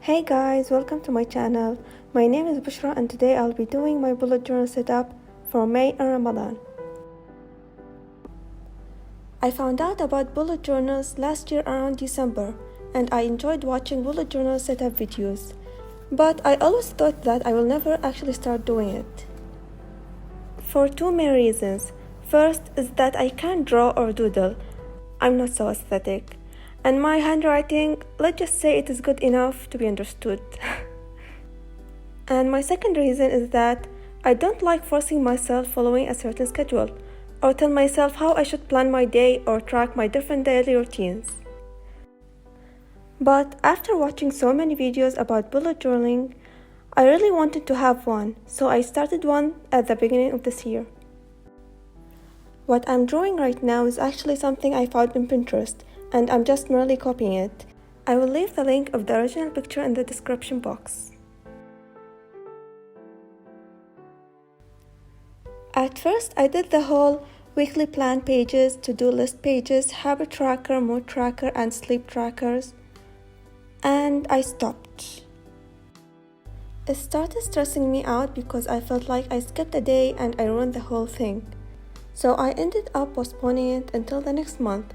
Hey guys, welcome to my channel. My name is Bushra and today I'll be doing my bullet journal setup for May and Ramadan. I found out about bullet journals last year around December and I enjoyed watching bullet journal setup videos. But I always thought that I will never actually start doing it. For two main reasons. First is that I can't draw or doodle. I'm not so aesthetic. And my handwriting, let's just say it is good enough to be understood. And my second reason is that I don't like forcing myself following a certain schedule, or tell myself how I should plan my day or track my different daily routines. But after watching so many videos about bullet journaling, I really wanted to have one, so I started one at the beginning of this year. What I'm drawing right now is actually something I found on Pinterest, and I'm just merely copying it. I will leave the link of the original picture in the description box. At first, I did the whole weekly plan pages, to-do list pages, habit tracker, mood tracker, and sleep trackers, and I stopped. It started stressing me out because I felt like I skipped a day and I ruined the whole thing. So I ended up postponing it until the next month,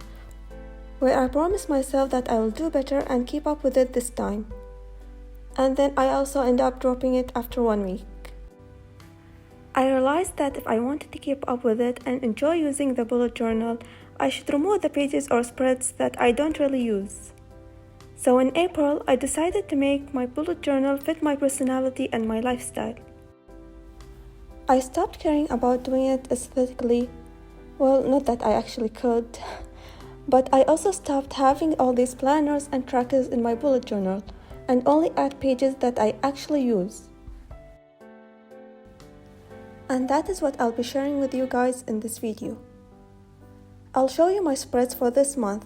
where I promised myself that I will do better and keep up with it this time. And then I also ended up dropping it after 1 week. I realized that if I wanted to keep up with it and enjoy using the bullet journal, I should remove the pages or spreads that I don't really use. So in April, I decided to make my bullet journal fit my personality and my lifestyle. I stopped caring about doing it aesthetically. Well, not that I actually could. But I also stopped having all these planners and trackers in my bullet journal and only add pages that I actually use. And that is what I'll be sharing with you guys in this video. I'll show you my spreads for this month.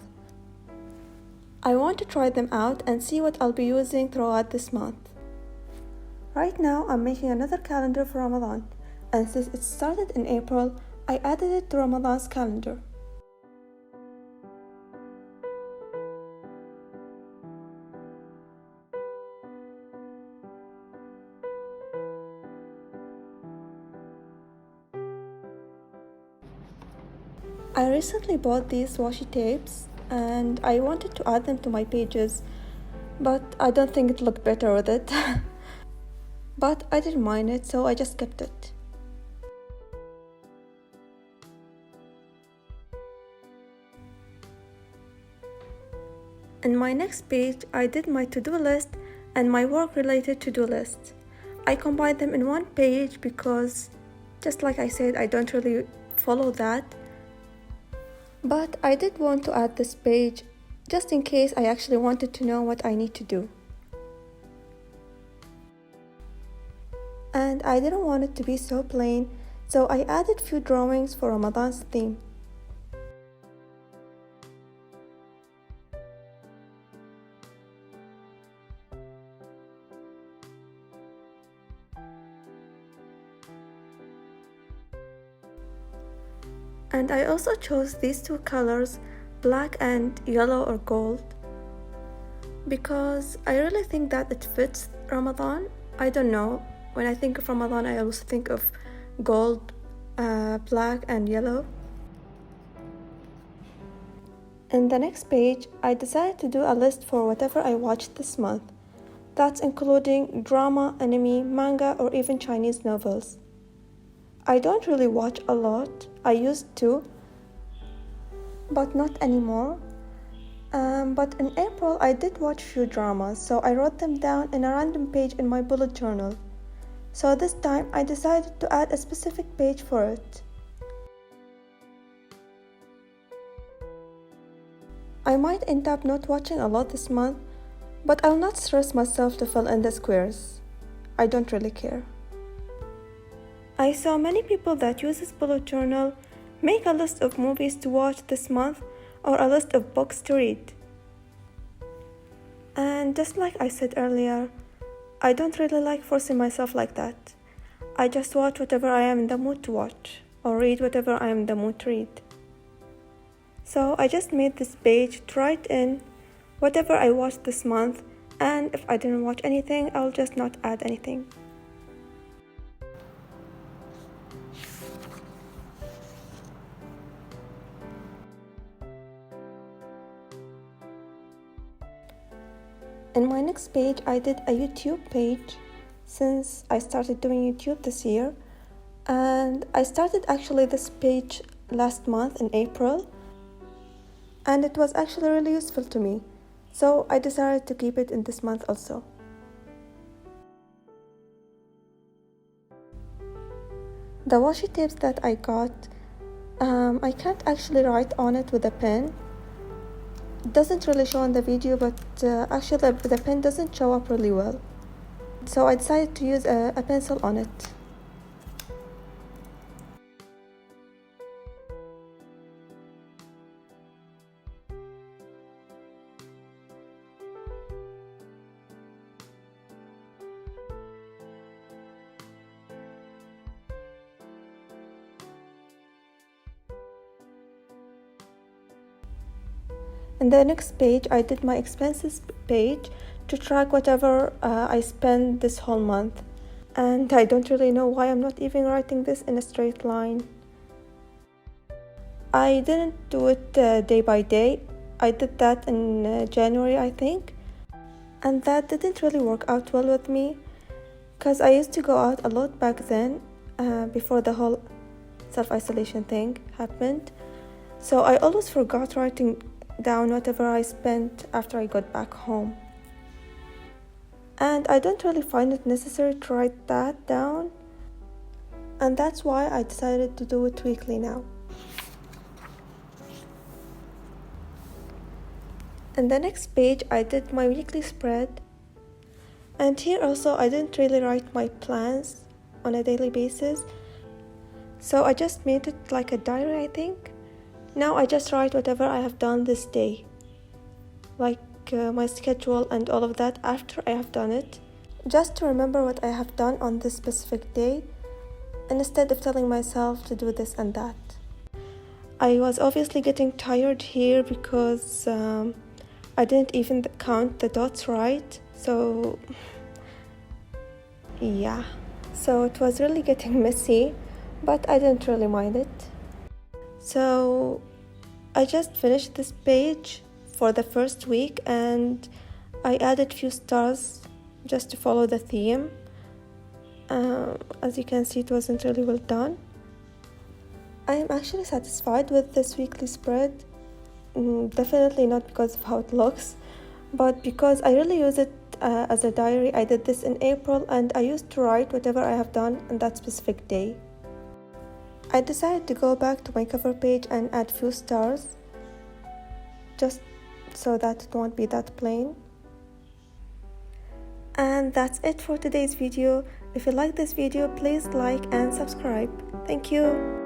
I want to try them out and see what I'll be using throughout this month. Right now I'm making another calendar for Ramadan, and since it started in April, I added it to Ramadan's calendar. I recently bought these washi tapes and I wanted to add them to my pages, but I don't think it looked better with it. But I didn't mind it, so I just kept it. In my next page, I did my to-do list and my work-related to-do list. I combined them in one page because, just like I said, I don't really follow that. But I did want to add this page just in case I actually wanted to know what I need to do. And I didn't want it to be so plain, so I added few drawings for Ramadan's theme. And I also chose these two colors, black and yellow or gold, because I really think that it fits Ramadan. I don't know, when I think of Ramadan I always think of gold, black and yellow. In the next page, I decided to do a list for whatever I watched this month. That's including drama, anime, manga, or even Chinese novels. I don't really watch a lot. I used to, but not anymore. But in April, I did watch few dramas, so I wrote them down in a random page in my bullet journal. So this time, I decided to add a specific page for it. I might end up not watching a lot this month, but I'll not stress myself to fill in the squares. I don't really care. I saw many people that use this bullet journal make a list of movies to watch this month or a list of books to read. And just like I said earlier, I don't really like forcing myself like that. I just watch whatever I am in the mood to watch or read whatever I am in the mood to read. So I just made this page to write in whatever I watched this month And if I didn't watch anything, I'll just not add anything. In my next page, I did a YouTube page since I started doing YouTube this year. And I started actually this page last month in April. And it was actually really useful to me. So I decided to keep it in this month also. The washi tapes that I got, I can't actually write on it with a pen. It doesn't really show on the video, but actually the pen doesn't show up really well. So I decided to use a pencil on it. In the next page, I did my expenses page to track whatever I spent this whole month. And I don't really know why I'm not even writing this in a straight line. I didn't do it day by day. I did that in January, I think. And that didn't really work out well with me, because I used to go out a lot back then, before the whole self-isolation thing happened. So I always forgot writing down whatever I spent after I got back home. And I don't really find it necessary to write that down. And that's why I decided to do it weekly now. In the next page, I did my weekly spread. And here also, I didn't really write my plans on a daily basis. So I just made it like a diary, I think. Now I just write whatever I have done this day, like my schedule and all of that after I have done it, just to remember what I have done on this specific day, instead of telling myself to do this and that. I was obviously getting tired here because I didn't even count the dots right, so yeah. So it was really getting messy, but I didn't really mind it. So I just finished this page for the first week, and I added few stars just to follow the theme. As you can see, it wasn't really well done. I am actually satisfied with this weekly spread. Definitely not because of how it looks, but because I really use it as a diary. I did this in April, and I used to write whatever I have done on that specific day. I decided to go back to my cover page and add few stars, just so that it won't be that plain. And that's it for today's video. If you like this video, please like and subscribe. Thank you.